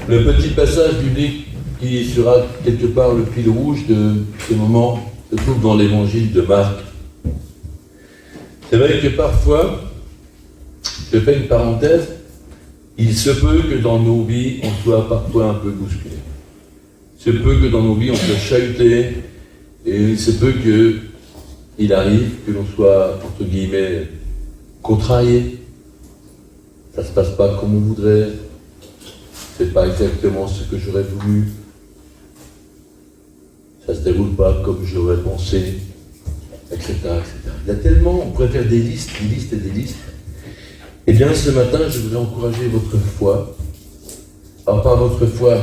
Le petit passage biblique qui sera quelque part le fil rouge de ce moment se trouve dans l'évangile de Marc. C'est vrai que parfois, je fais une parenthèse, il se peut que dans nos vies, on soit parfois un peu bousculé. Il se peut que dans nos vies, on soit chahuté, et il se peut qu'il arrive que l'on soit, entre guillemets, contrarié. Ça ne se passe pas comme on voudrait, c'est pas exactement ce que j'aurais voulu, ça se déroule pas comme j'aurais pensé, etc., etc. Il y a tellement, on pourrait faire des listes et des listes. Eh bien, ce matin, je voudrais encourager votre foi. Alors, pas votre foi,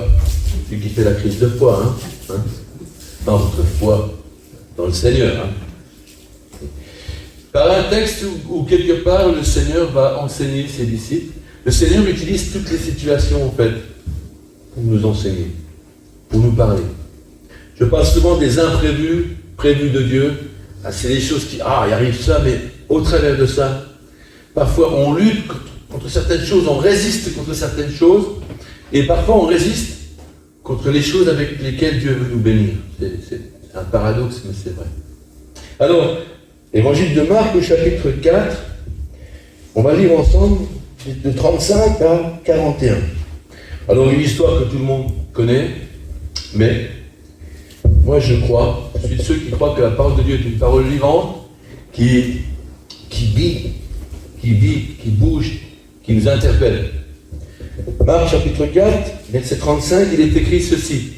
celui qui fait la crise de foi, hein. Non, votre foi dans le Seigneur, hein. Par un texte où quelque part, le Seigneur va enseigner ses disciples. Le Seigneur utilise toutes les situations, en fait, pour nous enseigner, pour nous parler. Je parle souvent des imprévus, prévus de Dieu. Ah, c'est des choses qui, il arrive ça, mais au travers de ça, parfois on lutte contre certaines choses, on résiste contre certaines choses, et parfois on résiste contre les choses avec lesquelles Dieu veut nous bénir. C'est un paradoxe, mais c'est vrai. Alors, Évangile de Marc, au chapitre 4, on va lire ensemble de 35 à 41. Alors, une histoire que tout le monde connaît, mais moi je suis de ceux qui croient que la parole de Dieu est une parole vivante, qui vit, qui bouge, qui nous interpelle. Marc chapitre 4, verset 35, il est écrit ceci.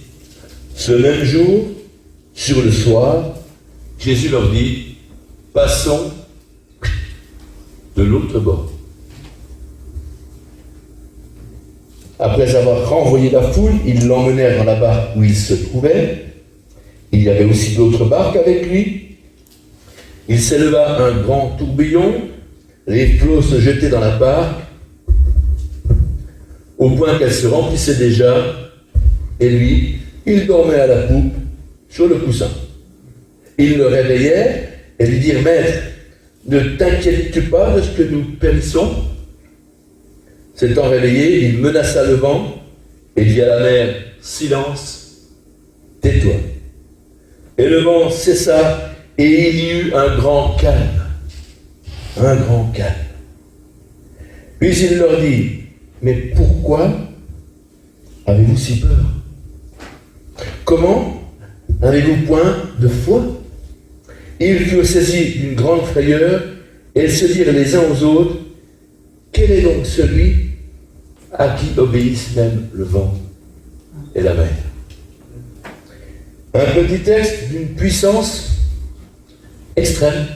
Ce même jour, sur le soir, Jésus leur dit, passons de l'autre bord. Après avoir renvoyé la foule, ils l'emmenèrent dans la barque où il se trouvait. Il y avait aussi d'autres barques avec lui. Il s'éleva un grand tourbillon, les flots se jetaient dans la barque, au point qu'elle se remplissait déjà, et lui, il dormait à la poupe, sur le coussin. Ils le réveillèrent et lui dirent, Maître, ne t'inquiètes-tu pas de ce que nous périssons? S'étant réveillé, il menaça le vent et dit à la mer, silence, tais-toi. Et le vent cessa et il y eut un grand calme. Un grand calme. Puis il leur dit, mais pourquoi avez-vous si peur? Comment avez-vous point de foi? Ils furent saisis d'une grande frayeur et ils se dirent les uns aux autres, quel est donc celui à qui obéissent même le vent et la mer? Un petit texte d'une puissance extrême,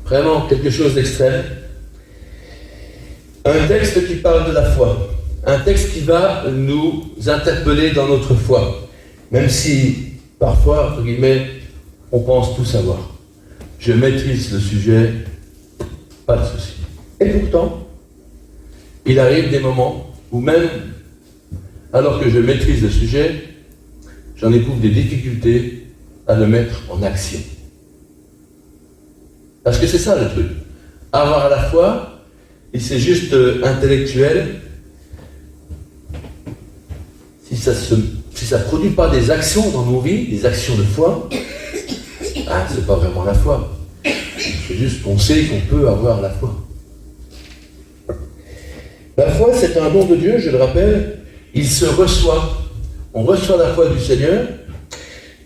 vraiment quelque chose d'extrême. Un texte qui parle de la foi, un texte qui va nous interpeller dans notre foi, même si parfois, entre guillemets, on pense tout savoir. Je maîtrise le sujet, pas de souci. Et pourtant, il arrive des moments où même, alors que je maîtrise le sujet, j'en éprouve des difficultés à le mettre en action. Parce que c'est ça le truc. Avoir la foi, et c'est juste intellectuel, si ça ne produit pas des actions dans nos vies, des actions de foi, c'est pas vraiment la foi. C'est juste qu'on sait qu'on peut avoir la foi. La foi, c'est un don de Dieu, je le rappelle, il se reçoit. On reçoit la foi du Seigneur.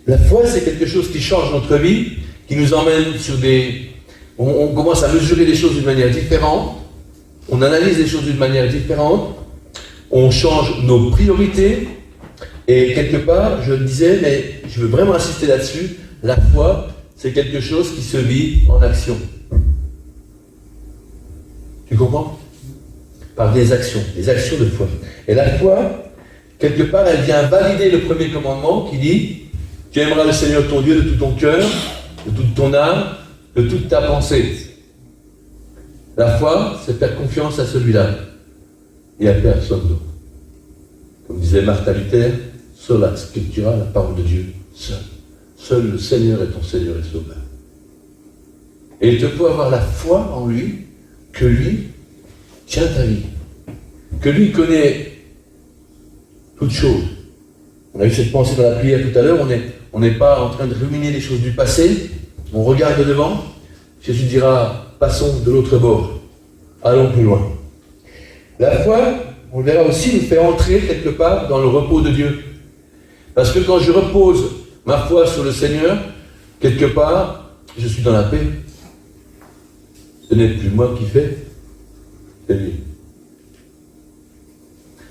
La foi, c'est quelque chose qui change notre vie, qui nous emmène sur des... On commence à mesurer les choses d'une manière différente, on analyse les choses d'une manière différente, on change nos priorités, et quelque part, je le disais, mais je veux vraiment insister là-dessus, la foi, c'est quelque chose qui se vit en action. Tu comprends? Par des actions de foi. Et la foi, quelque part, elle vient valider le premier commandement qui dit « Tu aimeras le Seigneur ton Dieu de tout ton cœur, de toute ton âme, de toute ta pensée. » La foi, c'est faire confiance à celui-là et à personne d'autre. Comme disait Martin Luther, « Sola scriptura, la parole de Dieu, seul. Seul le Seigneur est ton Seigneur et Sauveur. » Et il te faut avoir la foi en lui, que lui tient ta vie, que lui connaît toutes choses. On a eu cette pensée dans la prière tout à l'heure, on n'est pas en train de ruminer les choses du passé, on regarde devant, Jésus dira, passons de l'autre bord, allons plus loin. La foi, on le verra aussi, nous fait entrer quelque part dans le repos de Dieu. Parce que quand je repose ma foi sur le Seigneur, quelque part, je suis dans la paix. Ce n'est plus moi qui fais, c'est lui.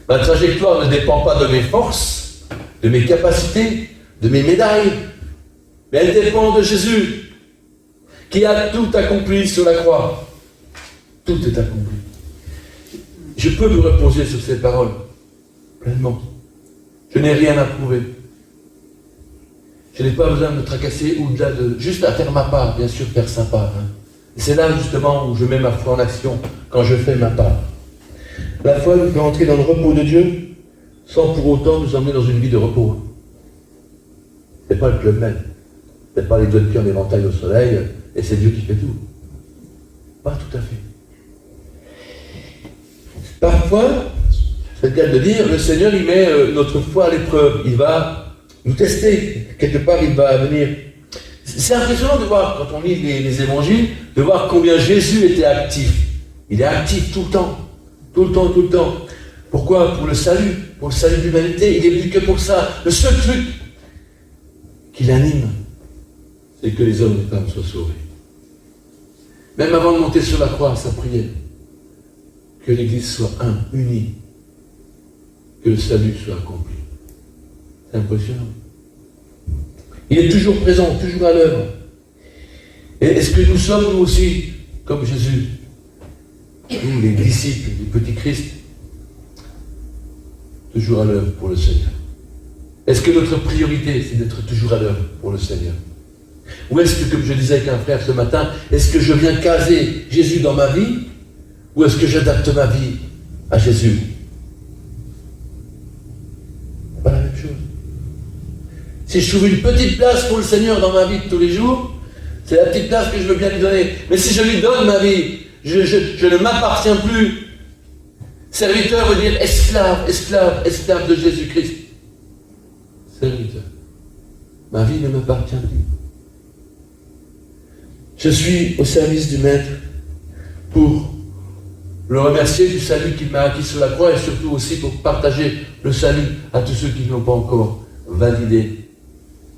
Ma trajectoire ne dépend pas de mes forces, de mes capacités, de mes médailles, mais elle dépend de Jésus, qui a tout accompli sur la croix. Tout est accompli. Je peux me reposer sur ces paroles, pleinement. Je n'ai rien à prouver. Je n'ai pas besoin de me tracasser au-delà de... Juste à faire ma part, bien sûr, faire sa part. Hein. Et c'est là, justement, où je mets ma foi en action, quand je fais ma part. La foi nous fait entrer dans le repos de Dieu, sans pour autant nous emmener dans une vie de repos. Ce n'est pas le Club Med. Ce n'est pas les doigts de pied en éventail au soleil, et c'est Dieu qui fait tout. Pas tout à fait. Parfois, c'est le cas de dire, le Seigneur, il met notre foi à l'épreuve. Il va nous tester. Quelque part, il va venir. C'est impressionnant de voir, quand on lit les évangiles, de voir combien Jésus était actif. Il est actif tout le temps. Tout le temps, tout le temps. Pourquoi? Pour le salut de l'humanité. Il est venu que pour ça. Le seul truc qui l'anime, c'est que les hommes et les femmes soient sauvés. Même avant de monter sur la croix, sa prière, que l'Église soit unie, que le salut soit accompli. C'est impressionnant. Il est toujours présent, toujours à l'œuvre. Et est-ce que nous sommes, nous aussi, comme Jésus, nous, les disciples, les petits Christ, toujours à l'œuvre pour le Seigneur? Est-ce que notre priorité, c'est d'être toujours à l'œuvre pour le Seigneur? Ou est-ce que, comme je disais avec un frère ce matin, est-ce que je viens caser Jésus dans ma vie, ou est-ce que j'adapte ma vie à Jésus? C'est pas la même chose. Si je trouve une petite place pour le Seigneur dans ma vie de tous les jours, c'est la petite place que je veux bien lui donner. Mais si je lui donne ma vie, je ne m'appartiens plus. Serviteur veut dire esclave, esclave, esclave de Jésus-Christ. Serviteur. Ma vie ne m'appartient plus. Je suis au service du Maître pour le remercier du salut qu'il m'a acquis sur la croix et surtout aussi pour partager le salut à tous ceux qui ne l'ont pas encore validé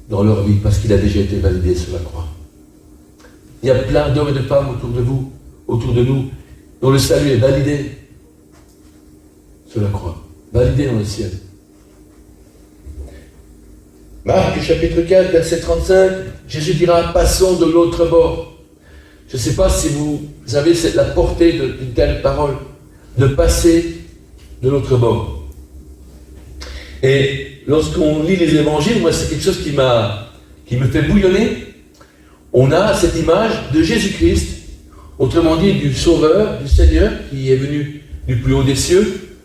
dans leur vie parce qu'il a déjà été validé sur la croix. Il y a plein d'hommes et de femmes autour de vous, autour de nous, dont le salut est validé sur la croix, validé dans le ciel. Marc chapitre 4, verset 35, Jésus dira « Passons de l'autre bord ». Je ne sais pas si vous avez la portée d'une telle parole, de passer de l'autre bord. Et lorsqu'on lit les évangiles, moi c'est quelque chose qui me fait bouillonner. On a cette image de Jésus-Christ, autrement dit du Sauveur, du Seigneur, qui est venu du plus haut des cieux,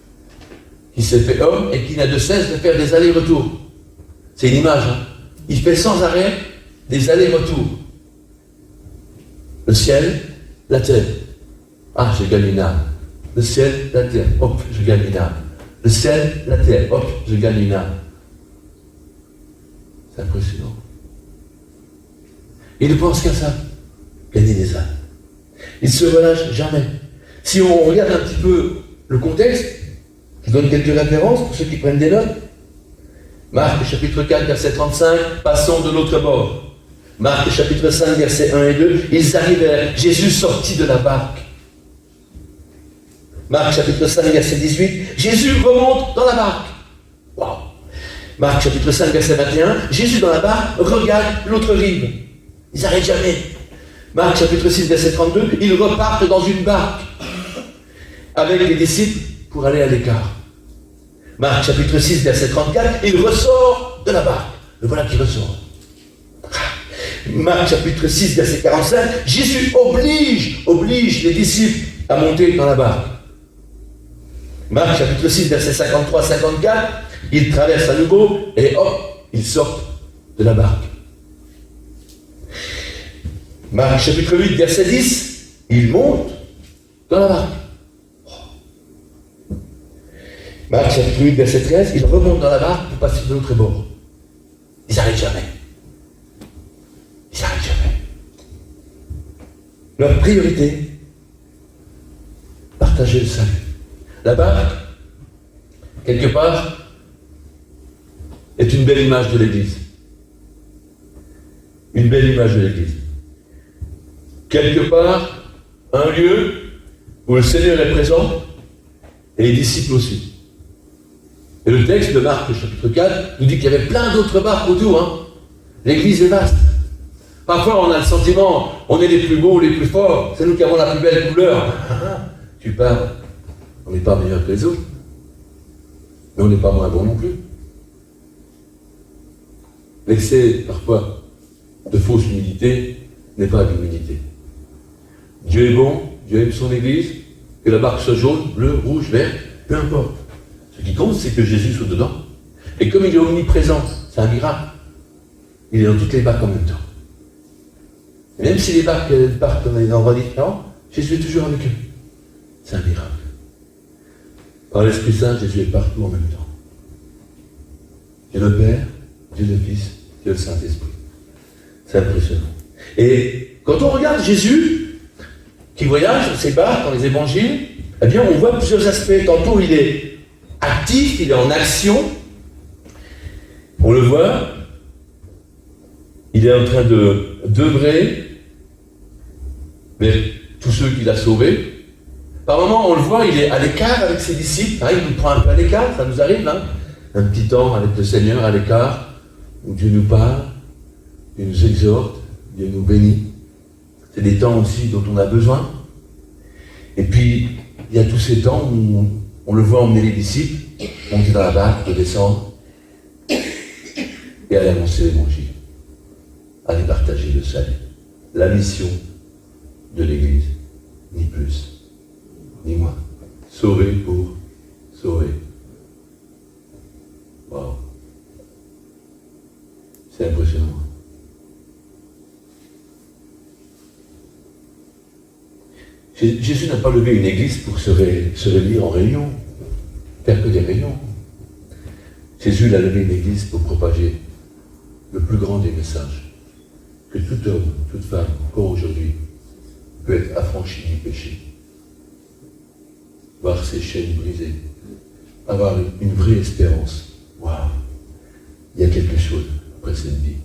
qui s'est fait homme et qui n'a de cesse de faire des allers-retours. C'est une image, hein. Il fait sans arrêt des allers-retours. Le ciel, la terre. Ah, je gagne une âme. Le ciel, la terre. Hop, je gagne une âme. Le ciel, la terre. Hop, je gagne une âme. C'est impressionnant. Il ne pense qu'à ça. Gagner des âmes. Il ne se relâche jamais. Si on regarde un petit peu le contexte, je donne quelques références pour ceux qui prennent des notes. Marc chapitre 4, verset 35, passons de l'autre bord. Marc chapitre 5, versets 1 et 2, ils arrivèrent, Jésus sortit de la barque. Marc chapitre 5, verset 18, Jésus remonte dans la barque. Wow. Marc chapitre 5, verset 21, Jésus dans la barque regarde l'autre rive. Ils n'arrêtent jamais. Marc chapitre 6, verset 32, ils repartent dans une barque avec les disciples pour aller à l'écart. Marc chapitre 6, verset 34, il ressort de la barque. Le voilà qui ressort. Marc chapitre 6, verset 45, Jésus oblige les disciples à monter dans la barque. Marc chapitre 6, verset 53-54, il traverse à nouveau et hop, ils sortent de la barque. Marc chapitre 8, verset 10, il monte dans la barque. Marc chapitre 8, verset 13, ils remontent dans la barque pour passer de l'autre bord. Ils n'arrêtent jamais. Ils n'arrêtent jamais. Leur priorité, partager le salut. La barque, quelque part, est une belle image de l'Église. Une belle image de l'Église. Quelque part, un lieu où le Seigneur est présent et les disciples aussi. Et le texte de Marc, chapitre 4, nous dit qu'il y avait plein d'autres barques autour. Hein. L'Église est vaste. Parfois, on a le sentiment, on est les plus beaux, les plus forts, c'est nous qui avons la plus belle couleur. Tu parles, on n'est pas meilleur que les autres, mais on n'est pas moins bon non plus. L'excès, parfois, de fausse humilité n'est pas d'humilité. Dieu est bon, Dieu aime son Église, que la barque soit jaune, bleue, rouge, verte, peu importe. Ce qui compte, c'est que Jésus soit dedans. Et comme il est omniprésent, c'est un miracle. Il est dans toutes les barques en même temps. Et même si les barques partent dans des endroits différents, Jésus est toujours avec eux. C'est un miracle. Par l'Esprit Saint, Jésus est partout en même temps. Dieu le Père, Dieu le Fils, Dieu le Saint-Esprit. C'est impressionnant. Et quand on regarde Jésus, qui voyage dans ses barques, dans les évangiles, eh bien, on voit plusieurs aspects. Tantôt, il est actif, il est en action. On le voit. Il est en train d'œuvrer vers tous ceux qu'il a sauvés. Par moments, on le voit, il est à l'écart avec ses disciples. Hein, il nous prend un peu à l'écart, ça nous arrive. Hein, un petit temps avec le Seigneur à l'écart, où Dieu nous parle, Dieu nous exhorte, Dieu nous bénit. C'est des temps aussi dont on a besoin. Et puis, il y a tous ces temps où on le voit emmener les disciples, monter dans la barque, descendre, et aller annoncer l'évangile, aller partager le salut. La mission de l'Église, ni plus, ni moins. Sauver pour sauver. Wow. C'est impressionnant. Jésus n'a pas levé une église pour se réunir en réunion, faire que des réunions. Jésus a levé une église pour propager le plus grand des messages, que tout homme, toute femme, encore aujourd'hui, peut être affranchi du péché, voir ses chaînes brisées, avoir une vraie espérance. Waouh! Il y a quelque chose après cette vie.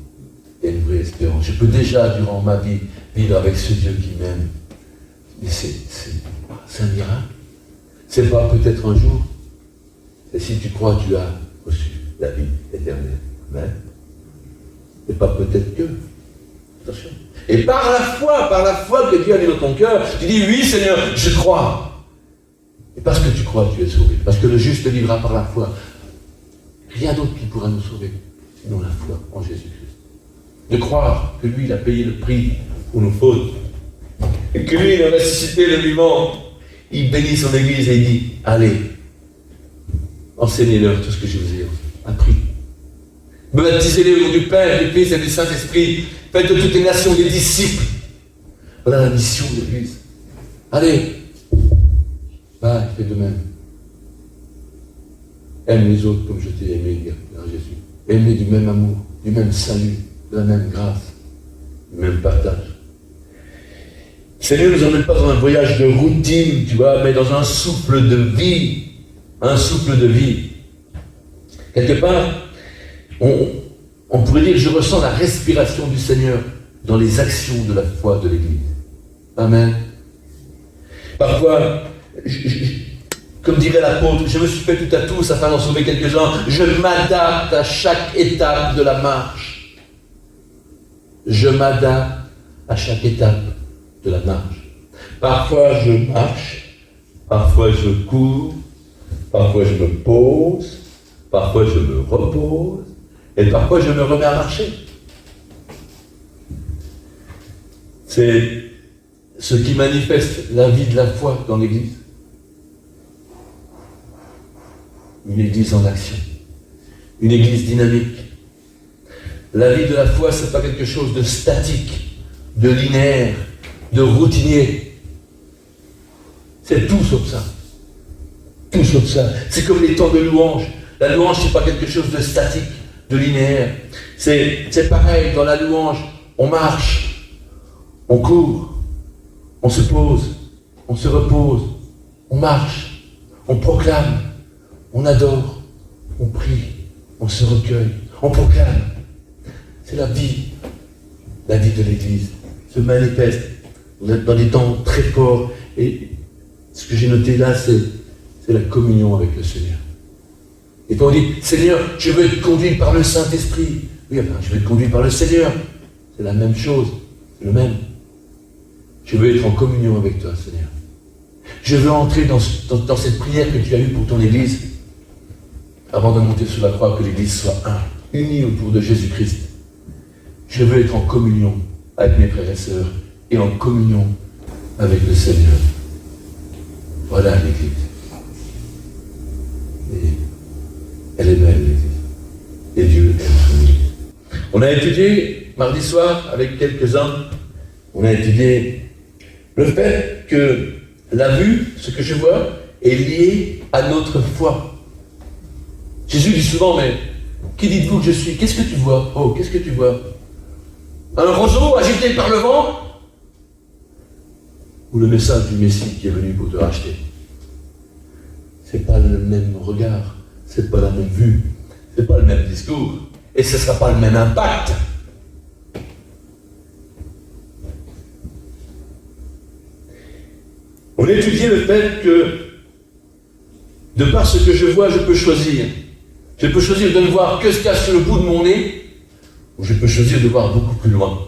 Il y a une vraie espérance. Je peux déjà, durant ma vie, vivre avec ce Dieu qui m'aime. Mais c'est un miracle. C'est pas peut-être un jour. Et si tu crois, tu as reçu la vie éternelle. Amen. Et pas peut-être que. Attention. Et par la foi que Dieu a mis dans ton cœur, tu dis oui Seigneur, je crois. Et parce que tu crois, tu es sauvé. Parce que le juste vivra par la foi. Rien d'autre qui pourra nous sauver, sinon la foi en Jésus-Christ. De croire que lui, il a payé le prix pour nos fautes. Et que lui, il a ressuscité le vivant. Il bénit son Église et il dit, allez, enseignez-leur tout ce que je vous ai appris. Baptisez-les au nom du Père, du Fils et du Saint-Esprit. Faites de toutes les nations des disciples. Voilà la mission de l'Église. Allez, va, fais de même. Aime les autres comme je t'ai aimé, dit Jésus. Aimez du même amour, du même salut, de la même grâce, du même partage. Seigneur ne nous emmène pas dans un voyage de routine, tu vois, mais dans un souffle de vie. Un souffle de vie. Quelque part, on pourrait dire, je ressens la respiration du Seigneur dans les actions de la foi de l'Église. Amen. Parfois, comme dirait l'apôtre, je me suis fait tout à tous afin d'en sauver quelques-uns. Je m'adapte à chaque étape de la marche. Je m'adapte à chaque étape de la marche. Parfois je marche, parfois je cours, parfois je me pose, parfois je me repose, et parfois je me remets à marcher. C'est ce qui manifeste la vie de la foi dans l'Église. Une Église en action, une Église dynamique. La vie de la foi, ce n'est pas quelque chose de statique, de linéaire, de routinier. C'est tout sauf ça. Tout sauf ça. C'est comme les temps de louange. La louange, c'est pas quelque chose de statique, de linéaire. C'est pareil, dans la louange, on marche, on court, on se pose, on se repose, on marche, on proclame, on adore, on prie, on se recueille, on proclame. C'est la vie de l'Église se manifeste dans des temps très forts. Et ce que j'ai noté là, c'est la communion avec le Seigneur. Et quand on dit, Seigneur, je veux être conduit par le Saint-Esprit. Oui, enfin, je veux être conduit par le Seigneur. C'est la même chose, c'est le même. Je veux être en communion avec toi, Seigneur. Je veux entrer dans cette prière que tu as eue pour ton Église, avant de monter sur la croix, que l'Église soit unie autour de Jésus-Christ. Je veux être en communion avec mes frères et sœurs et en communion avec le Seigneur. Voilà l'Église. Et elle est belle, l'Église. Et Dieu aime son Église. On a étudié, mardi soir, avec quelques-uns, on a étudié le fait que la vue, ce que je vois, est lié à notre foi. Jésus dit souvent, mais qui dites-vous que je suis? Qu'est-ce que tu vois? Oh, qu'est-ce que tu vois? Un roseau agité par le vent? Ou le message du Messie qui est venu pour te racheter? C'est pas le même regard, c'est pas la même vue, c'est pas le même discours, et ce ne sera pas le même impact. On a étudié le fait que, de par ce que je vois, je peux choisir. Je peux choisir de ne voir que ce qu'il y a sur le bout de mon nez, ou je peux choisir de voir beaucoup plus loin.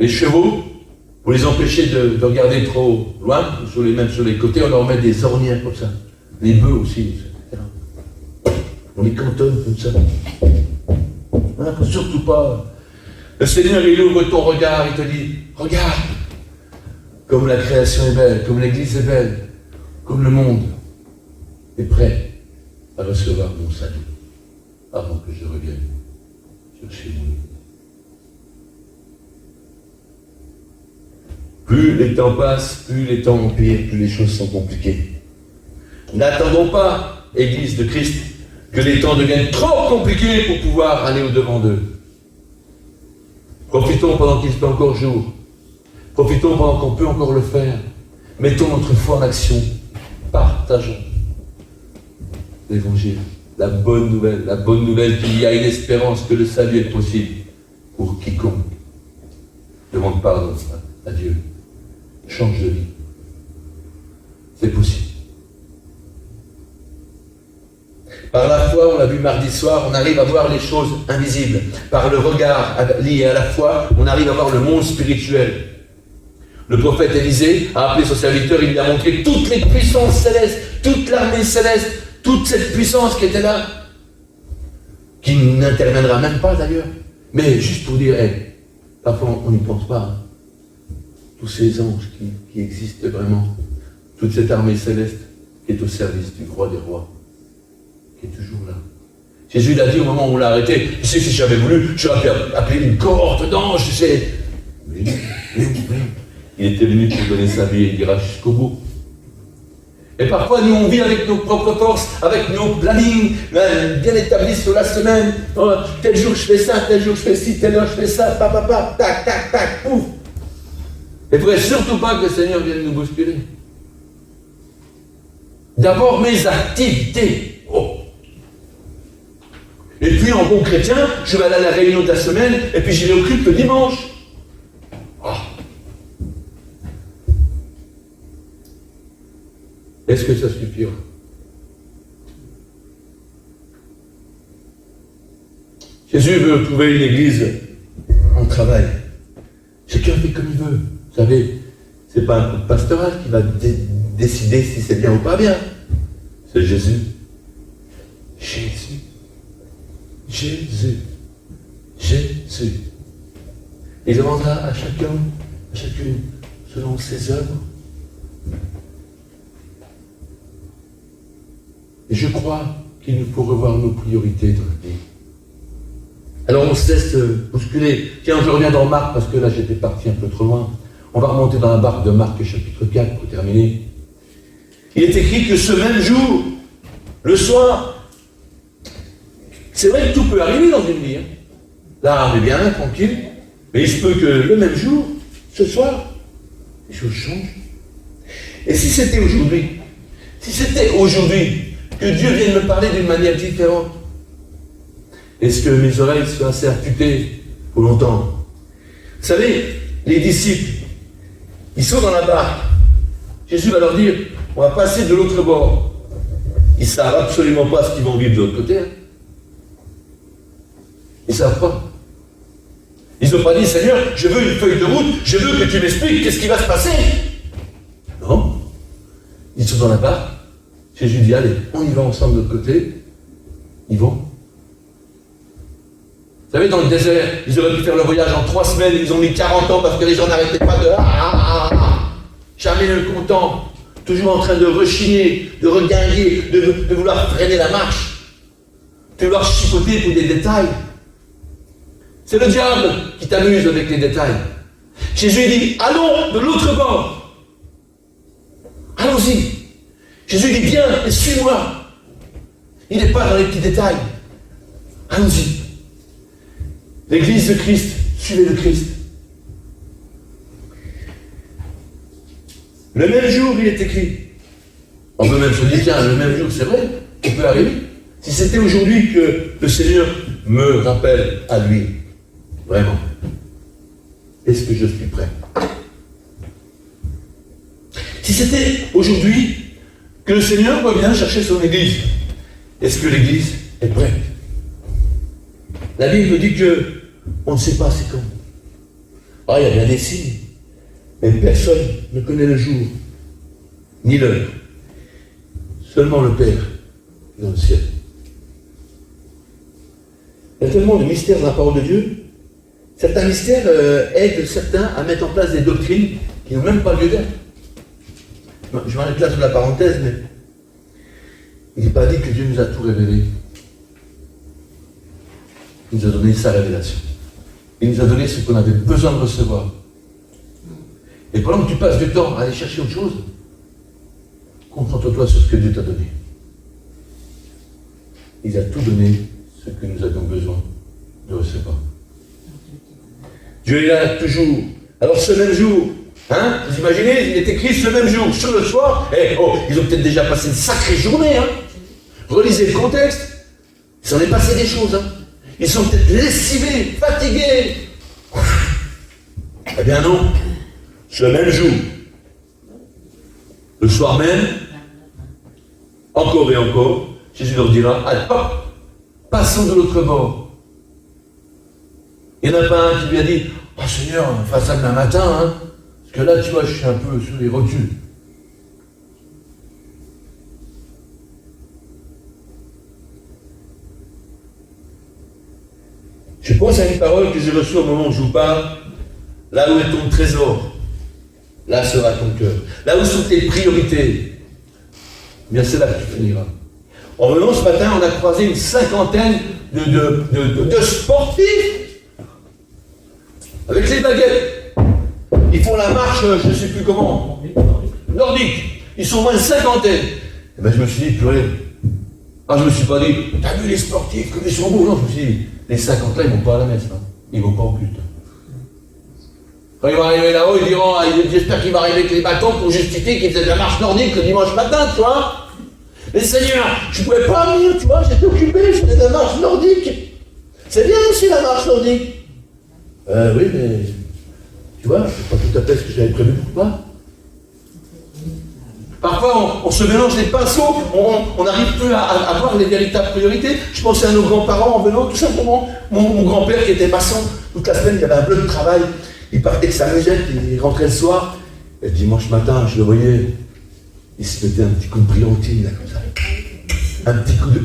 Les chevaux, pour les empêcher de regarder trop loin, même sur les côtés, on leur met des ornières comme ça. Les bœufs aussi, etc. On les cantonne comme ça. Hein, surtout pas. Le Seigneur, il ouvre ton regard, il te dit, regarde, comme la création est belle, comme l'Église est belle, comme le monde est prêt à recevoir mon salut, avant que je revienne chercher mon Église. Plus les temps passent, plus les temps empirent, plus les choses sont compliquées. N'attendons pas, Église de Christ, que les temps deviennent trop compliqués pour pouvoir aller au-devant d'eux. Profitons pendant qu'il fait encore jour. Profitons pendant qu'on peut encore le faire. Mettons notre foi en action. Partageons l'Évangile. La bonne nouvelle qu'il y a une espérance, que le salut est possible pour quiconque demande pardon à Dieu. Change de vie. C'est possible. Par la foi, on l'a vu mardi soir, on arrive à voir les choses invisibles. Par le regard lié à la foi, on arrive à voir le monde spirituel. Le prophète Élisée a appelé son serviteur, il lui a montré toutes les puissances célestes, toute l'armée céleste, toute cette puissance qui était là, qui n'interviendra même pas d'ailleurs, mais juste pour dire, parfois on n'y pense pas, hein. Tous ces anges qui existent vraiment, toute cette armée céleste qui est au service du roi des rois, qui est toujours là. Jésus l'a dit au moment où on l'a arrêté, tu sais, si j'avais voulu, j'aurais pu appeler une cohorte d'anges, tu sais. Mais il était venu pour donner sa vie et il ira jusqu'au bout. Et parfois, nous, on vit avec nos propres forces, avec nos plannings bien établis sur la semaine. Oh, tel jour, je fais ça, tel jour, je fais ci, telle heure, je fais ça, tac, tac, tac, pouf. Il ne faudrait surtout pas que le Seigneur vienne nous bousculer. D'abord, mes activités. Oh. Et puis, en bon chrétien, je vais aller à la réunion de la semaine, et puis j'y vais au culte le dimanche. Oh. Est-ce que ça suffira? Jésus veut trouver une église en travail. Chacun fait comme il veut. Vous savez, ce n'est pas un groupe pastoral qui va décider si c'est bien ou pas bien. C'est Jésus. Jésus. Jésus. Jésus. Il demandera à chacun, à chacune, selon ses œuvres. Et je crois qu'il nous faut revoir nos priorités dans la vie. Alors on se laisse bousculer. Tiens, je reviens dans Marc, parce que là j'étais parti un peu trop loin. On va remonter dans la barque de Marc, chapitre 4, pour terminer. il est écrit que ce même jour, le soir, c'est vrai que tout peut arriver dans une vie. Hein. Là, on est bien, tranquille, mais il se peut que le même jour, ce soir, les choses changent. Et si c'était aujourd'hui que Dieu vienne me parler d'une manière différente, est-ce que mes oreilles sont assez affûtées pour l'entendre? Vous savez, les disciples, ils sont dans la barque. Jésus va leur dire, on va passer de l'autre bord. Ils ne savent absolument pas ce qu'ils vont vivre de l'autre côté. Hein. Ils ne savent pas. Ils n'ont pas dit, Seigneur, je veux une feuille de route, je veux que tu m'expliques qu'est-ce qui va se passer. Non. Ils sont dans la barque. Jésus dit, allez, on y va ensemble de l'autre côté. Ils vont. Vous savez, dans le désert, ils auraient pu faire le voyage en 3 semaines, ils ont mis 40 ans parce que les gens n'arrêtaient pas de jamais le content, toujours en train de rechigner, de reguinguer, de vouloir freiner la marche, de vouloir chipoter pour des détails. C'est le diable qui t'amuse avec les détails. Jésus dit, allons de l'autre bord. Allons-y. Jésus dit, viens et suis-moi. Il n'est pas dans les petits détails. Allons-y. L'église de Christ, suivez le Christ. Le même jour, il est écrit. On peut même se dire, tiens, le même jour, c'est vrai, ça peut arriver. Si c'était aujourd'hui que le Seigneur me rappelle à lui, vraiment, est-ce que je suis prêt? Si c'était aujourd'hui que le Seigneur revient chercher son Église, est-ce que l'Église est prête? La Bible dit que on ne sait pas c'est quand. Ah, il y a bien des signes, mais personne ne connaît le jour, ni l'heure. Seulement le Père dans le ciel. Il y a tellement de mystères dans la parole de Dieu. Certains mystères aident certains à mettre en place des doctrines qui n'ont même pas lieu d'être. Je m'arrête là sur la parenthèse, mais il n'est pas dit que Dieu nous a tout révélé. Il nous a donné sa révélation. Il nous a donné ce qu'on avait besoin de recevoir. Et pendant que tu passes du temps à aller chercher autre chose, concentre-toi sur ce que Dieu t'a donné. Il a tout donné ce que nous avions besoin de recevoir. Dieu est là toujours. Alors ce même jour, hein, vous imaginez, il est écrit ce même jour, sur le soir, ils ont peut-être déjà passé une sacrée journée, hein. Relisez le contexte, il s'en est passé des choses, hein. Ils sont peut-être lessivés, fatigués. Eh bien non, ce même jour, le soir même, encore et encore, Jésus leur dira, allez, hop, passons de l'autre bord. Il n'y en a pas un qui lui a dit, oh Seigneur, fasse ça demain matin, hein, parce que là, tu vois, je suis un peu sur les rotules. Je pense à une parole que j'ai reçue au moment où je vous parle. Là où est ton trésor, là sera ton cœur. Là où sont tes priorités, bien c'est là que tu finiras. En venant ce matin, on a croisé une cinquantaine de sportifs avec les baguettes. Ils font la marche, je ne sais plus comment, nordique. Ils sont moins de cinquantaine. Et ben je me suis dit, purée. Ah, je ne me suis pas dit, t'as vu les sportifs comme ils sont beaux? Non, je me suis dit, les 50 là, ils ne vont pas à la messe. Hein. Ils ne vont pas au culte. Quand ils vont arriver là-haut, ils diront, j'espère qu'il va arriver avec les bâtons pour justifier qu'ils faisaient de la marche nordique le dimanche matin, tu vois. Mais Seigneur, je ne pouvais pas venir, tu vois, j'étais occupé, je faisais de la marche nordique. C'est bien aussi la marche nordique. Oui, mais tu vois, c'est pas tout à fait ce que j'avais prévu pour toi. Parfois, on se mélange les pinceaux, on n'arrive plus à voir les véritables priorités. Je pensais à nos grands-parents en venant, tout simplement. Mon grand-père qui était maçon, toute la semaine, il avait un bleu de travail. Il partait avec sa musette, il rentrait le soir. Et le dimanche matin, je le voyais, il se mettait un petit coup de brillantine, là, comme ça. Un petit coup de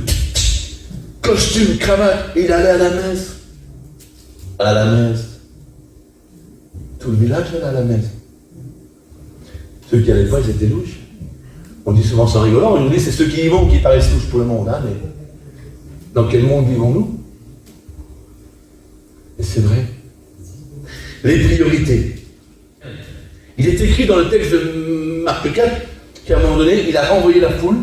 costume, cravate, et il allait à la messe. À la messe. Tout le village allait à la messe. Ceux qui n'allaient pas, ils étaient louches. On dit souvent sans rigolant, on nous dit c'est ceux qui y vont qui paraissent louches pour le monde, hein, mais dans quel monde vivons-nous? Et c'est vrai. Les priorités. Il est écrit dans le texte de Marc 4 qu'à un moment donné, il a renvoyé la foule,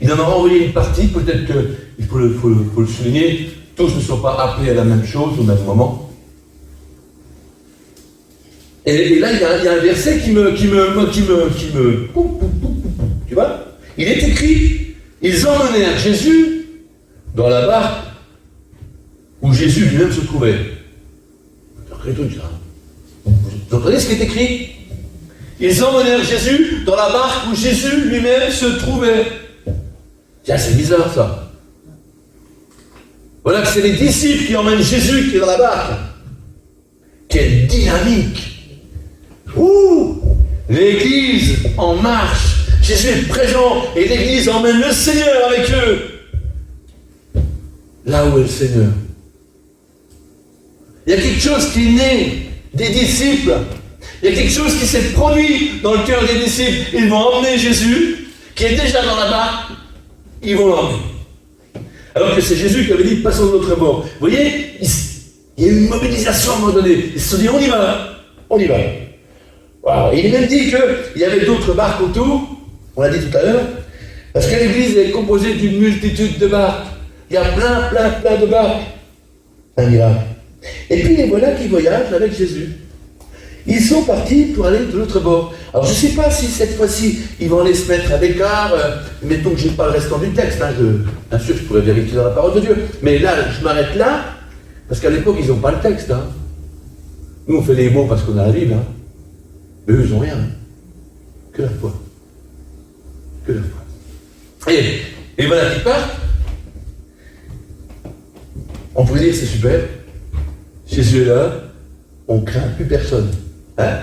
il en a renvoyé une partie, peut-être qu'il faut le souligner, tous ne sont pas appelés à la même chose au même moment. Et là, il y a un verset qui me tu vois, il est écrit, ils emmenèrent Jésus dans la barque où Jésus lui-même se trouvait. Vous entendez ce qui est écrit? Ils emmenèrent Jésus dans la barque où Jésus lui-même se trouvait. Tiens, c'est bizarre ça. Voilà que c'est les disciples qui emmènent Jésus qui est dans la barque. Quelle dynamique! Ouh! L'Église en marche. Jésus est présent et l'Église emmène le Seigneur avec eux. Là où est le Seigneur. Il y a quelque chose qui est né des disciples. Il y a quelque chose qui s'est produit dans le cœur des disciples. Ils vont emmener Jésus, qui est déjà dans la barque. Ils vont l'emmener. Alors que c'est Jésus qui avait dit, passons de l'autre bord. Vous voyez, il y a eu une mobilisation à un moment donné. Ils se sont dit, on y va. On y va. Wow. Il est même dit qu'il y avait d'autres barques autour. On l'a dit tout à l'heure. Parce que l'Église est composée d'une multitude de barques. Il y a plein de barques. Un miracle. Et puis les voilà qui voyagent avec Jésus. Ils sont partis pour aller de l'autre bord. Alors je ne sais pas si cette fois-ci, ils vont aller se mettre à l'écart. Mettons que je n'ai pas le restant du texte. Hein, bien sûr, je pourrais vérifier dans la parole de Dieu. Mais là, je m'arrête là, parce qu'à l'époque, ils n'ont pas le texte. Hein. Nous, on fait les mots parce qu'on a la Bible. Hein. Mais eux, ils n'ont rien. Hein. Que la foi. Que la foi. Et voilà qu'ils partent. On pourrait dire, c'est super. Jésus est là, on ne craint plus personne. Hein?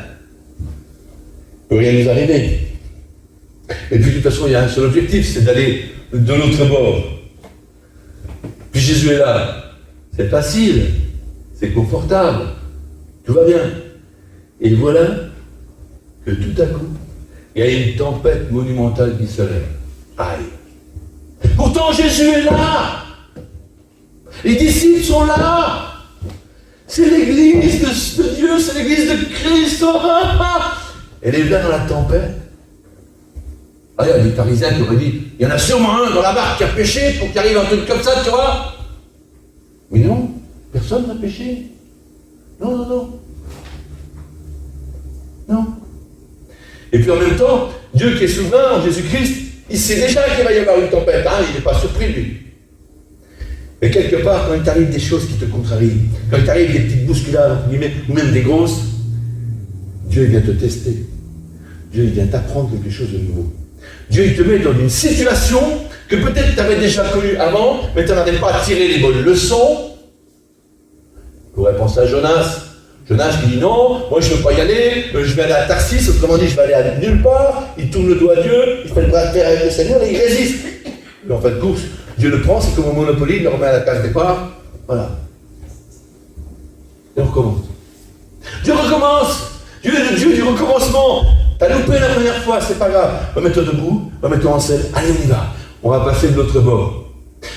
Il ne peut rien nous arriver. Et puis de toute façon, il y a un seul objectif, c'est d'aller de l'autre bord. Puis Jésus est là. C'est facile, c'est confortable, tout va bien. Et voilà que tout à coup, il y a une tempête monumentale qui se lève. Aïe. Pourtant Jésus est là. Les disciples sont là. C'est l'église de Dieu, c'est l'église de Christ. Elle est là dans la tempête. Ah, il y a des pharisiens qui auraient dit, il y en a sûrement un dans la barque qui a péché pour qu'il arrive un truc comme ça, tu vois. Mais non, personne n'a péché. Non. Non. Et puis en même temps, Dieu qui est souverain en Jésus-Christ, il sait déjà qu'il va y avoir une tempête. Hein, il n'est pas surpris, lui. Et quelque part, quand il t'arrive des choses qui te contrarient, quand il t'arrive des petites bousculades, ou même des grosses, Dieu vient te tester. Dieu vient t'apprendre quelque chose de nouveau. Dieu il te met dans une situation que peut-être tu avais déjà connue avant, mais tu n'avais pas tiré les bonnes leçons. On pourrait penser à Jonas. Jonas qui dit non, moi je ne veux pas y aller, je vais aller à Tarsis, autrement dit je vais aller à nulle part. Il tourne le doigt à Dieu, il fait le bras de fer avec le Seigneur et il résiste. Et en fin de course, Dieu le prend, c'est comme au Monopoly, il le remet à la case départ. Voilà. Et on recommence. Dieu recommence. Dieu est le Dieu du recommencement. T'as loupé la première fois, c'est pas grave. Remets-toi debout, remets-toi en selle. Allez, on y va. On va passer de l'autre bord.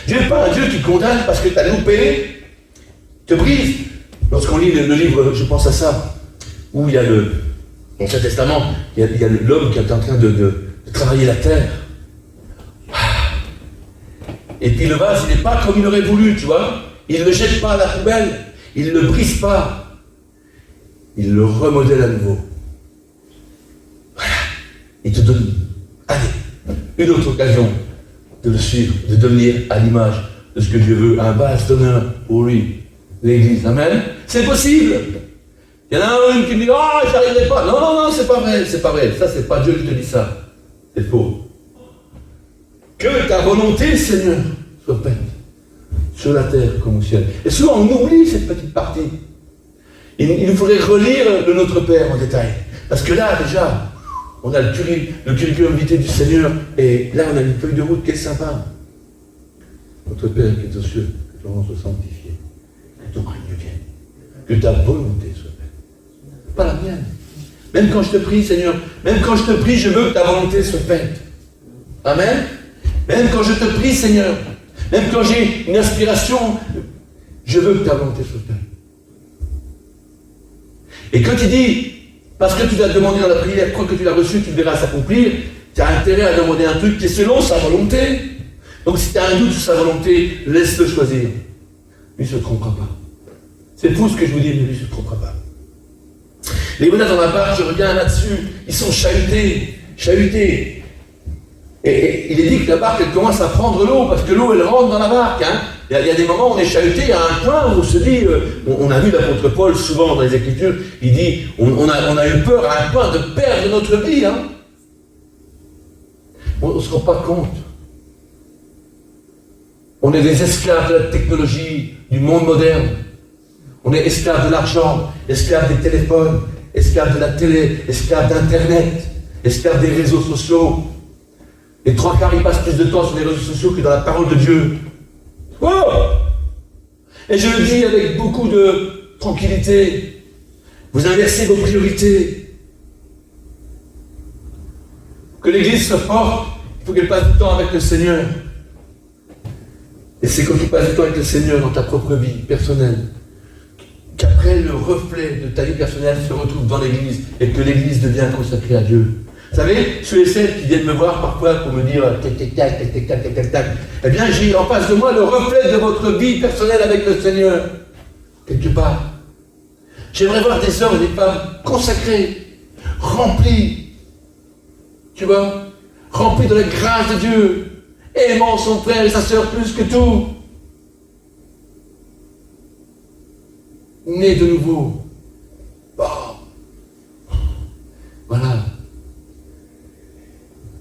Dieu n'est pas un Dieu qui condamne parce que t'as loupé, te brise. Lorsqu'on lit le livre, je pense à ça, où il y a dans l'Ancien Testament, il y a l'homme qui est en train de travailler la terre. Et puis le vase, il n'est pas comme il aurait voulu, tu vois. Il ne le jette pas à la poubelle, il ne le brise pas. Il le remodèle à nouveau. Voilà. Il te donne, allez, une autre occasion de le suivre, de devenir à l'image de ce que Dieu veut, un vase d'honneur pour lui, l'Église. Amen. C'est possible. Il y en a une qui me dit, oh, j'y arriverai pas. Non, c'est pas vrai, c'est pas vrai. Ça, c'est pas Dieu qui te dit ça. C'est faux. Que ta volonté, Seigneur, soit faite sur la terre comme au ciel. Et souvent, on oublie cette petite partie. Il nous faudrait relire le Notre Père en détail. Parce que là, déjà, on a le curriculum vitae du Seigneur, et là, on a une feuille de route qui est sympa. Notre Père qui est aux cieux, que ton nom soit sanctifié, que ton règne vienne, que ta volonté soit faite. Pas la mienne. Même quand je te prie, Seigneur, même quand je te prie, je veux que ta volonté soit faite. Amen. Même quand je te prie, Seigneur, même quand j'ai une aspiration, je veux que ta volonté soit faite. Et quand il dit, parce que tu l'as demandé dans la prière, crois que tu l'as reçu, tu le verras s'accomplir, Tu as intérêt à demander un truc qui est selon sa volonté. Donc si tu as un doute sur sa volonté, laisse-le choisir. Lui ne se trompera pas. C'est fou ce que je vous dis, mais lui ne se trompera pas. Les bonheurs dans la barque, je reviens là-dessus, ils sont chahutés. Et il est dit que la barque, elle commence à prendre l'eau, parce que l'eau, elle rentre dans la barque. Hein. Il y a des moments où on est chahuté à un point où on se dit, on a vu l'apôtre Paul souvent dans les Écritures, il dit, on a eu peur à un point de perdre notre vie. Hein. On ne se rend pas compte. On est des esclaves de la technologie, du monde moderne. On est esclaves de l'argent, esclaves des téléphones, esclaves de la télé, esclaves d'Internet, esclaves des réseaux sociaux. Les trois quarts, ils passent plus de temps sur les réseaux sociaux que dans la parole de Dieu. Oh! Et je le dis avec beaucoup de tranquillité. Vous inversez vos priorités. Que l'Église se forte, il faut qu'elle passe du temps avec le Seigneur. Et c'est quand tu passes du temps avec le Seigneur dans ta propre vie personnelle, qu'après le reflet de ta vie personnelle se retrouve dans l'Église et que l'Église devient consacrée à Dieu. Vous savez, ceux et celles qui viennent me voir parfois pour me dire tac, eh bien j'ai en face de moi le reflet de votre vie personnelle avec le Seigneur, quelque part. J'aimerais voir des hommes et des femmes consacrés, remplis, tu vois, remplis de la grâce de Dieu, aimant son frère et sa sœur plus que tout. Né de nouveau. Bon. Voilà.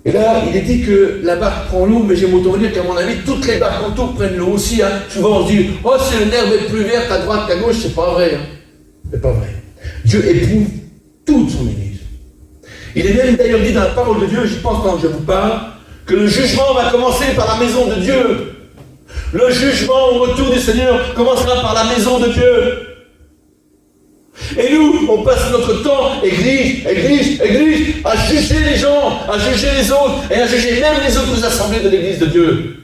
Et là, il est dit que la barque prend l'eau, mais j'aime autant dire qu'à mon avis, toutes les barques autour prennent l'eau aussi. Hein. Souvent on se dit, oh, c'est l'herbe est plus verte à droite qu'à gauche, c'est pas vrai. Hein. C'est pas vrai. Dieu éprouve toute son Église. Il est même d'ailleurs dit dans la parole de Dieu, j'y pense quand je vous parle, que le jugement va commencer par la maison de Dieu. Le jugement au retour du Seigneur commencera par la maison de Dieu. Et nous, on passe notre temps, église, à juger les gens, à juger les autres, et à juger même les autres assemblées de l'église de Dieu.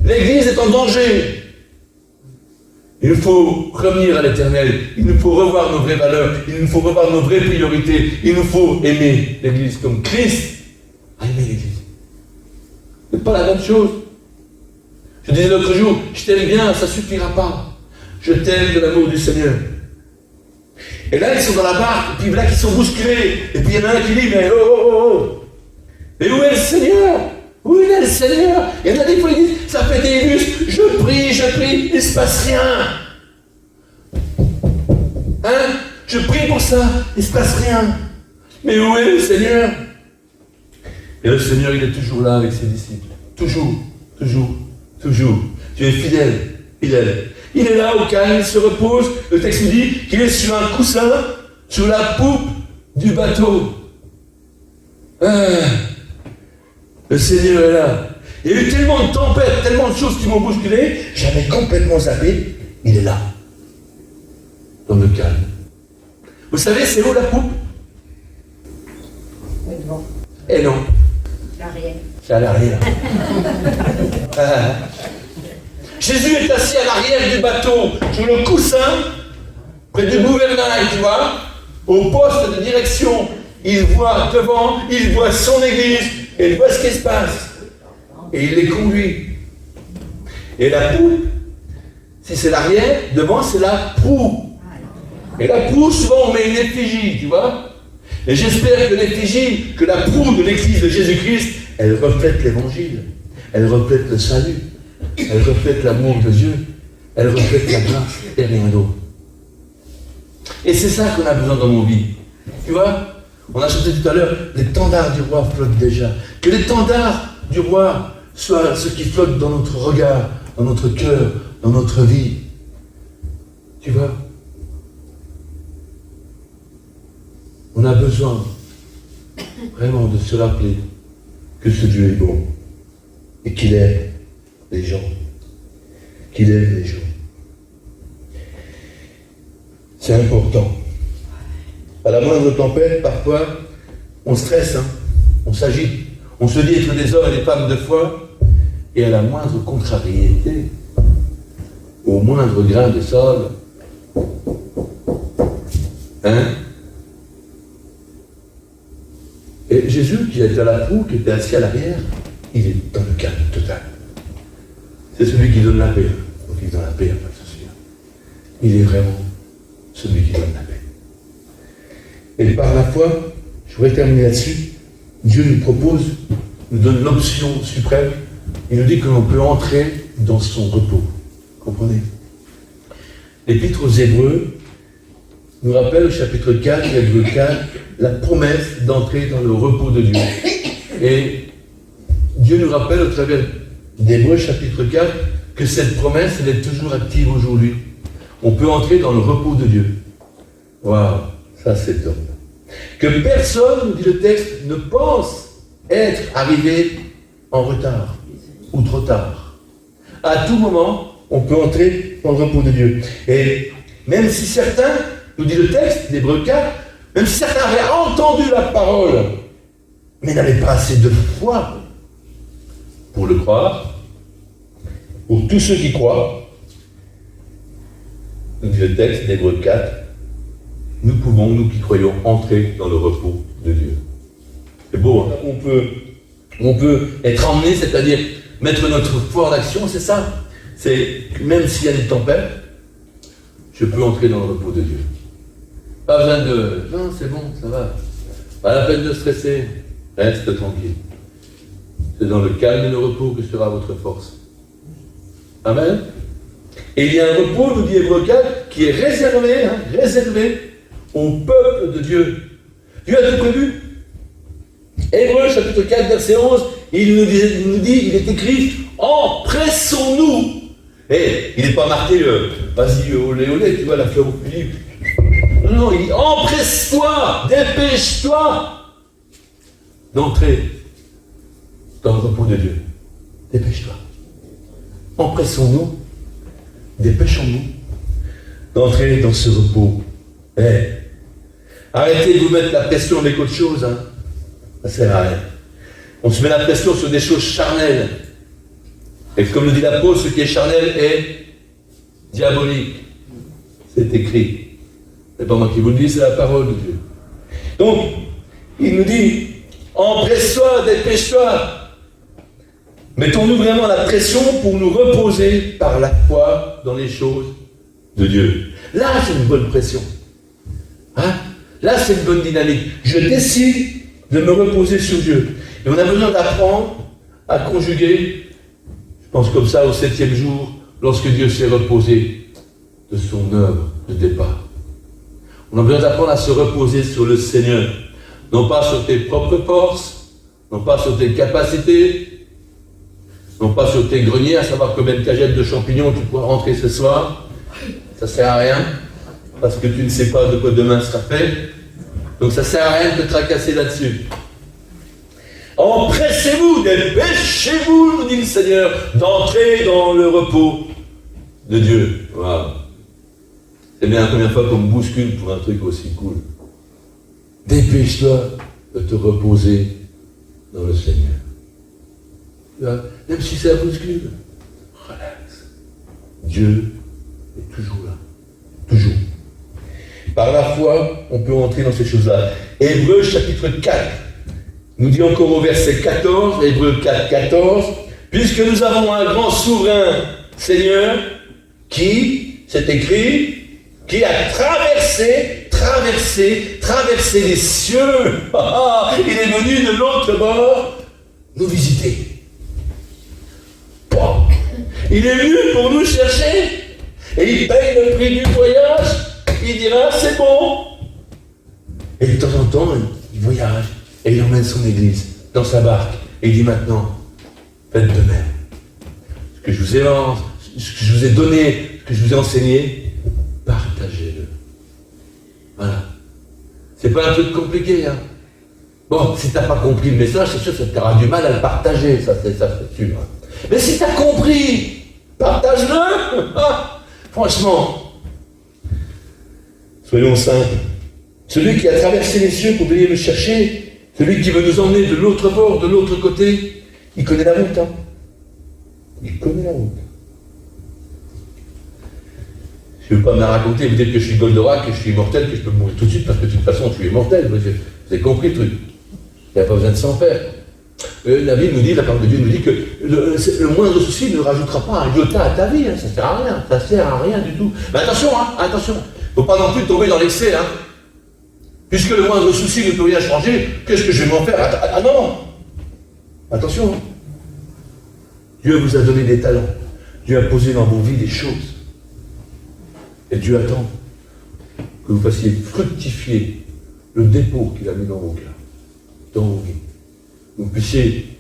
L'église est en danger. Il nous faut revenir à l'éternel, il nous faut revoir nos vraies valeurs, il nous faut revoir nos vraies priorités, il nous faut aimer l'église comme Christ a aimé l'église. Ce n'est pas la même chose. Je disais l'autre jour, je t'aime bien, ça ne suffira pas. Je t'aime de l'amour du Seigneur. Et là, ils sont dans la barque, et puis là, ils sont bousculés. Et puis il y en a un qui dit, mais oh. Mais où est le Seigneur? Où est le Seigneur? Il y en a des fois, ils disent, ça fait des lustres, je prie, il ne se passe rien. Hein? Je prie pour ça, il ne se passe rien. Mais où est le Seigneur? Et le Seigneur, il est toujours là avec ses disciples. Toujours. Tu es fidèle. Il est là au calme, il se repose. Le texte nous dit qu'il est sur un coussin, sur la poupe du bateau. Le Seigneur est là. Il y a eu tellement de tempêtes, tellement de choses qui m'ont bousculé, j'avais complètement zappé. Il est là. Dans le calme. Vous savez, c'est où la poupe? Devant. Eh non. L'arrière. C'est à l'arrière. Jésus est assis à l'arrière du bateau, sur le coussin, près du gouvernail, tu vois, au poste de direction. Il voit devant, il voit son église, et il voit ce qui se passe. Et il les conduit. Et la proue, si c'est l'arrière, devant c'est la proue. Et la proue, souvent on met une effigie, tu vois. Et j'espère que l'effigie, que la proue de l'église de Jésus-Christ, elle reflète l'évangile, elle reflète le salut. Elle reflète l'amour de Dieu, elle reflète la grâce et rien d'autre. Et c'est ça qu'on a besoin dans nos vies. Tu vois, on a chanté tout à l'heure, l'étendard du roi flotte déjà. Que l'étendard du roi soit ce qui flotte dans notre regard, dans notre cœur, dans notre vie. Tu vois, on a besoin vraiment de se rappeler que ce Dieu est bon et qu'il aime les gens, qu'il aime les gens. C'est important. À la moindre tempête, parfois, on stresse, hein, on s'agite, on se dit être des hommes et des femmes de foi, et à la moindre contrariété, au moindre grain de sable, Jésus qui était à la proue, qui était assis à l'arrière, il est dans le calme total. C'est celui qui donne la paix. Donc il donne la paix, pas de souci. Il est vraiment celui qui donne la paix. Et par la foi, je voudrais terminer là-dessus, Dieu nous propose, nous donne l'option suprême, il nous dit que l'on peut entrer dans son repos. Comprenez? L'Épître aux Hébreux nous rappelle au chapitre 4, Hébreux 4, la promesse d'entrer dans le repos de Dieu. Et Dieu nous rappelle au travers d'Hébreux chapitre 4 que cette promesse, elle est toujours active aujourd'hui. On peut entrer dans le repos de Dieu. Waouh, ça c'est top. Que personne, nous dit le texte, ne pense être arrivé en retard ou trop tard. À tout moment, on peut entrer dans le repos de Dieu. Et même si certains, nous dit le texte d'Hébreux 4, même si certains avaient entendu la parole, mais n'avaient pas assez de foi pour le croire, pour tous ceux qui croient, nous dit le texte d'Hébreux 4, nous pouvons, nous qui croyons, entrer dans le repos de Dieu. C'est beau, hein? On peut être emmené, c'est-à-dire mettre notre foi en action, c'est ça. C'est que même s'il y a des tempêtes, je peux entrer dans le repos de Dieu. Pas besoin de... Non, c'est bon, ça va. Pas la peine de stresser. Reste tranquille. C'est dans le calme et le repos que sera votre force. Amen. Et il y a un repos, nous dit Hébreux 4, qui est réservé, réservé au peuple de Dieu. Dieu a tout prévu. Hébreux chapitre 4, verset 11, il nous dit, il est écrit, empressons-nous. Et il n'est pas marqué, vas-y, olé, olé, tu vois, la fleur au fusil. Non, il dit, empresse-toi, dépêche-toi d'entrer dans le repos de Dieu. Dépêche-toi. Empressons-nous, dépêchons-nous d'entrer dans ce repos. Arrêtez de vous mettre la pression avec autre chose. Hein. Ça sert à rien. On se met la pression sur des choses charnelles. Et comme le dit l'apôtre, ce qui est charnel est diabolique. C'est écrit. C'est pas moi qui vous le dis, c'est la parole de Dieu. Donc, il nous dit, empresse-toi, dépêche-toi. Mettons-nous vraiment la pression pour nous reposer par la foi dans les choses de Dieu. Là, c'est une bonne pression. Hein? Là, c'est une bonne dynamique. Je décide de me reposer sur Dieu. Et on a besoin d'apprendre à conjuguer, je pense comme ça, au 7e jour, lorsque Dieu s'est reposé de son œuvre de départ. On a besoin d'apprendre à se reposer sur le Seigneur. Non pas sur tes propres forces, non pas sur tes capacités, non pas sur tes greniers, à savoir combien de cagettes de champignons tu pourras rentrer ce soir. Ça ne sert à rien, parce que tu ne sais pas de quoi demain sera fait. Donc ça ne sert à rien de te tracasser là-dessus. Empressez-vous, dépêchez-vous, nous dit le Seigneur, d'entrer dans le repos de Dieu. Voilà. C'est bien la première fois qu'on me bouscule pour un truc aussi cool. Dépêche-toi de te reposer dans le Seigneur. Même si c'est un bouscule, relax. Dieu est toujours là. Toujours. Par la foi, on peut entrer dans ces choses-là. Hébreux chapitre 4 nous dit encore au verset 14, Hébreux 4, 14, puisque nous avons un grand souverain Seigneur qui, c'est écrit, qui a traversé les cieux. Il est venu de l'autre bord nous visiter. Bon. Il est venu pour nous chercher et il paye le prix du voyage. Il dira, c'est bon. Et de temps en temps, il voyage et il emmène son église dans sa barque. Et il dit maintenant, faites de même. Ce que je vous ai donné, ce que je vous ai enseigné, partagez-le. Voilà. C'est pas un truc compliqué, hein. Bon, si tu n'as pas compris le message, c'est sûr que tu auras du mal à le partager, ça c'est sûr. Mais si tu as compris, partage-le. Franchement, soyons simples. Celui qui a traversé les cieux pour venir me chercher, celui qui veut nous emmener de l'autre bord, de l'autre côté, il connaît la route. Hein. Il connaît la route. Je ne veux pas me la raconter, vous dites que je suis Goldorak, que je suis immortel, que je peux mourir tout de suite, parce que de toute façon, je suis immortel. Vous avez compris le truc. Il n'y a pas besoin de s'en faire. La Bible nous dit, la parole de Dieu nous dit que le moindre souci ne rajoutera pas un iota à ta vie, hein, ça ne sert à rien, ça ne sert à rien du tout. Mais attention, attention, il ne faut pas non plus tomber dans l'excès, hein. Puisque le moindre souci ne peut rien changer, qu'est-ce que je vais m'en faire? Ah non, attention, hein. Dieu vous a donné des talents, Dieu a posé dans vos vies des choses, et Dieu attend que vous fassiez fructifier le dépôt qu'il a mis dans vos cœurs, dans vos vies. Vous puissiez,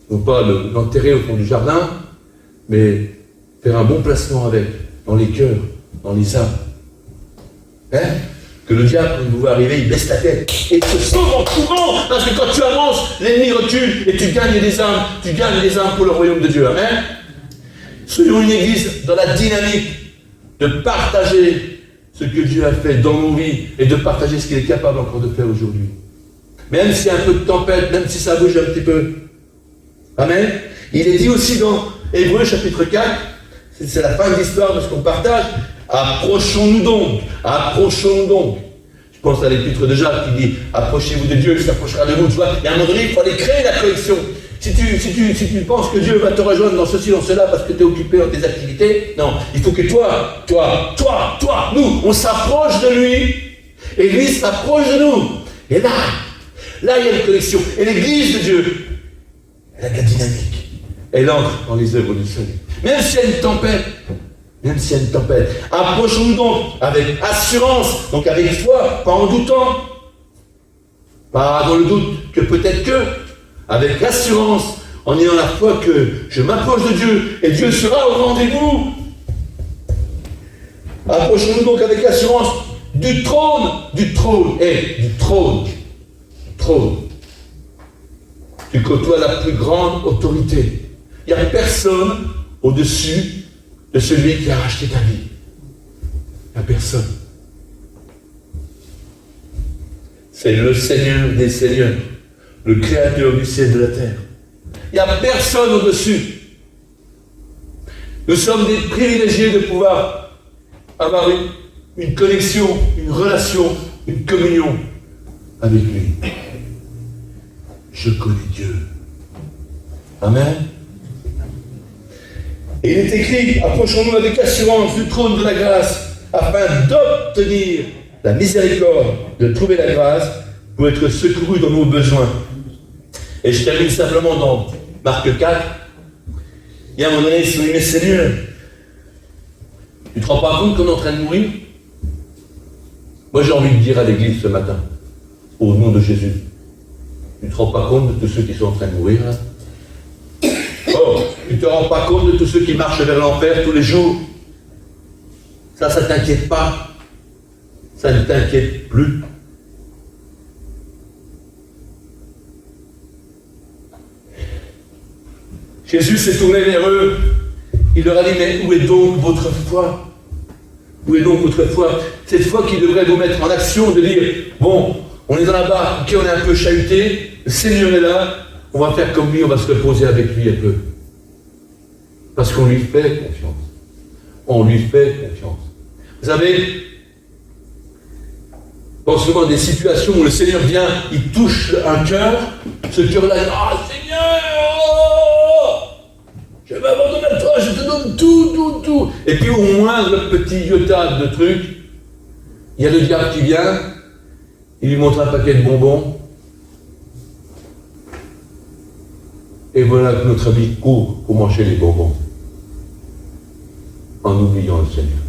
non pas l'enterrer au fond du jardin, mais faire un bon placement avec, dans les cœurs, dans les âmes. Hein? Que le diable, quand il vous voit arriver, il baisse la tête et il se sauve en courant, parce que quand tu avances, l'ennemi recule et tu gagnes des âmes pour le royaume de Dieu. Amen. Soyons une église dans la dynamique de partager ce que Dieu a fait dans nos vies et de partager ce qu'il est capable encore de faire aujourd'hui. Même s'il y a un peu de tempête, même si ça bouge un petit peu. Amen. Il est dit aussi dans Hébreux chapitre 4, c'est la fin de l'histoire de ce qu'on partage, approchons-nous donc. Je pense à l'épître de Jacques qui dit, approchez-vous de Dieu, il s'approchera de vous. Tu vois, et à un moment donné, il faut aller créer la connexion. Si tu penses que Dieu va te rejoindre dans ceci, dans cela, parce que tu es occupé dans tes activités, non, il faut que toi, nous, on s'approche de lui, et lui s'approche de nous. Et là, il y a une connexion. Et l'église de Dieu, elle a de la dynamique. Elle entre dans les œuvres du salut. Même s'il y a une tempête, approchons-nous donc avec assurance, donc avec foi, pas en doutant, pas dans le doute que peut-être que, avec assurance, en ayant la foi que je m'approche de Dieu et Dieu sera au rendez-vous. Approchons-nous donc avec assurance du trône. Tu côtoies la plus grande autorité. Il n'y a personne au-dessus de celui qui a racheté ta vie. Il n'y a personne. C'est le Seigneur des Seigneurs, le Créateur du ciel et de la terre. Il n'y a personne au-dessus. Nous sommes des privilégiés de pouvoir avoir une connexion, une relation, une communion avec lui. Je connais Dieu. Amen. Et il est écrit, approchons-nous avec assurance du trône de la grâce, afin d'obtenir la miséricorde, de trouver la grâce, pour être secouru dans nos besoins. Et je termine simplement dans Marc 4. Il y a un moment donné, ils se dit, mais Seigneur, tu ne te rends pas compte qu'on est en train de mourir? Moi j'ai envie de dire à l'église ce matin, au nom de Jésus, tu ne te rends pas compte de tous ceux qui sont en train de mourir là? Oh, tu ne te rends pas compte de tous ceux qui marchent vers l'enfer tous les jours? Ça ne t'inquiète pas? Ça ne t'inquiète plus? Jésus s'est tourné vers eux. Il leur a dit, mais où est donc votre foi? Où est donc votre foi? Cette foi qui devrait vous mettre en action, de dire, bon, on est dans la barque, ok, on est un peu chahuté, le Seigneur est là, on va faire comme lui, on va se reposer avec lui un peu. Parce qu'on lui fait confiance. On lui fait confiance. Vous savez, dans souvent des situations où le Seigneur vient, il touche un cœur, ce cœur-là, il dit, ah Seigneur, je m'abandonne à toi, je te donne tout. Et puis au moindre petit iota de truc, il y a le diable qui vient, il lui montre un paquet de bonbons, et voilà que notre ami court pour manger les bonbons, en oubliant le Seigneur.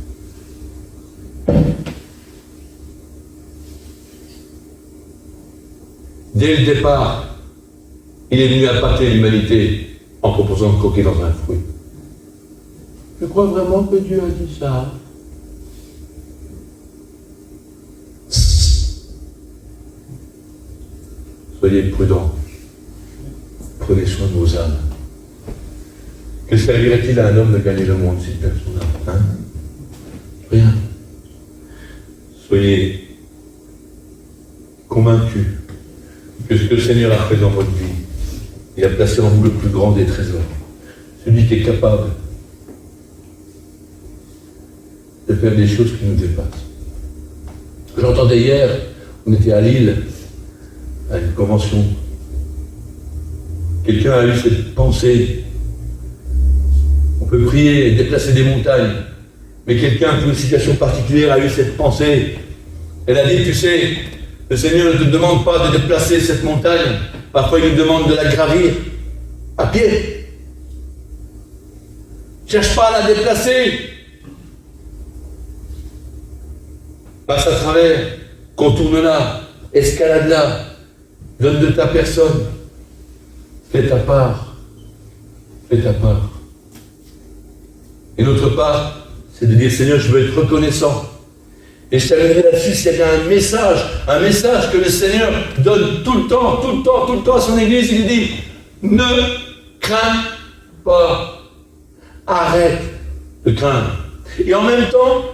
Dès le départ, il est venu appâter l'humanité en proposant de croquer dans un fruit. Je crois vraiment que Dieu a dit ça. Soyez prudents. Prenez soin de vos âmes. Que servirait-il à un homme de gagner le monde s'il perd son âme? Rien. Soyez convaincus que ce que le Seigneur a fait dans votre vie, il a placé en vous le plus grand des trésors. Celui qui est capable de faire des choses qui nous dépassent. J'entendais hier, on était à Lille, à une convention Quelqu'un a eu cette pensée. On peut prier et déplacer des montagnes. Mais quelqu'un, pour une situation particulière, a eu cette pensée. Elle a dit, tu sais, le Seigneur ne te demande pas de déplacer cette montagne. Parfois, il nous demande de la gravir à pied. Cherche pas à la déplacer. Passe à travers, contourne-la, escalade-la, donne de ta personne. Fais ta part. Fais ta part. Et notre part, c'est de dire, Seigneur, je veux être reconnaissant. Et je terminerai là-dessus, s'il y a un message que le Seigneur donne tout le temps à son Église. Il dit, ne crains pas. Arrête de craindre. Et en même temps,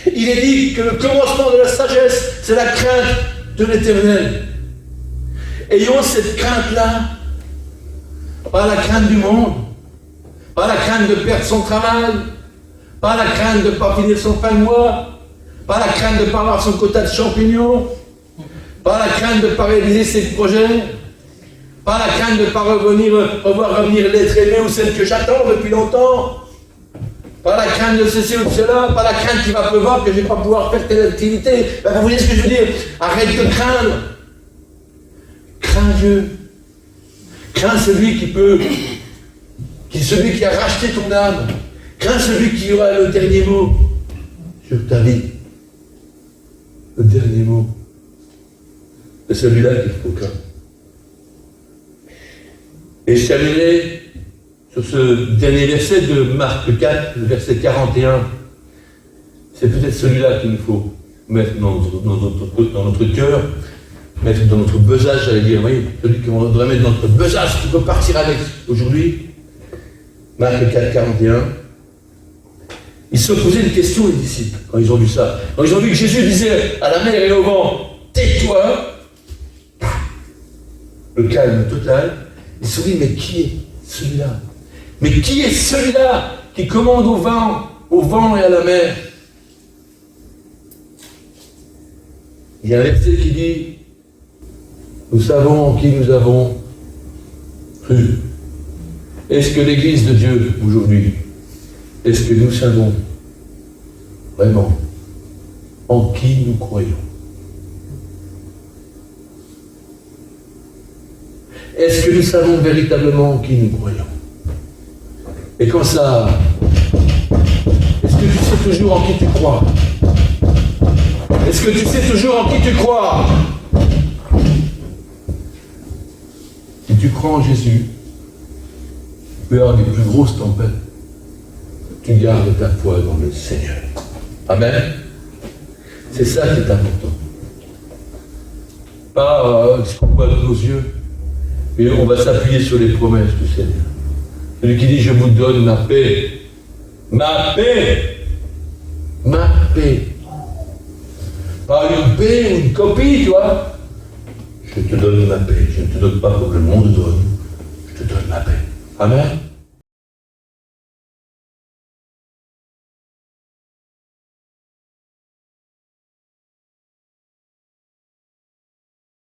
il est dit que le commencement de la sagesse, c'est la crainte de l'Éternel. Ayons cette crainte-là, pas la crainte du monde, pas la crainte de perdre son travail, pas la crainte de ne pas finir son fin de mois, pas la crainte de ne pas avoir son quota de champignons, pas la crainte de ne pas réaliser ses projets, pas la crainte de ne pas revoir revenir l'être aimé ou celle que j'attends depuis longtemps, pas la crainte de ceci ou de cela, pas la crainte qu'il va pleuvoir, que je ne vais pas pouvoir faire telle activité. Ben, vous voyez ce que je veux dire? Arrête de craindre. Crains Dieu. Crains celui celui qui a racheté ton âme. Crains celui qui aura le dernier mot sur ta vie. Le dernier mot. C'est celui-là qu'il faut craindre. Et je terminerai sur ce dernier verset de Marc 4, le verset 41. C'est peut-être celui-là qu'il nous faut mettre dans notre cœur, mettre dans notre besace, j'allais dire, oui, celui qu'on devrait mettre dans notre besace, qu'on peut partir avec aujourd'hui. Marc 4, 41. Ils se sont posé une question, les disciples, quand ils ont vu ça. Quand ils ont vu que Jésus disait à la mer et au vent, tais-toi, le calme total, ils se sont dit, mais qui est celui-là? Mais qui est celui-là qui commande au vent et à la mer? Il y a un verset qui dit, nous savons en qui nous avons cru. Est-ce que l'Église de Dieu, aujourd'hui, est-ce que nous savons vraiment en qui nous croyons? Est-ce que nous savons véritablement en qui nous croyons? Et comme ça, est-ce que tu sais toujours en qui tu crois? Est-ce que tu sais toujours en qui tu crois? Si tu crois en Jésus, tu peux avoir des plus grosses tempêtes. Tu gardes ta foi dans le Seigneur. Amen. C'est ça qui est important. Pas ce qu'on voit de nos yeux, mais on va s'appuyer sur les promesses du Seigneur. Celui qui dit, je vous donne ma paix. Ma paix. Ma paix. Pas une paix ou une copie, tu vois. Je te donne ma paix. Je ne te donne pas comme le monde donne. Je te donne ma paix. Amen.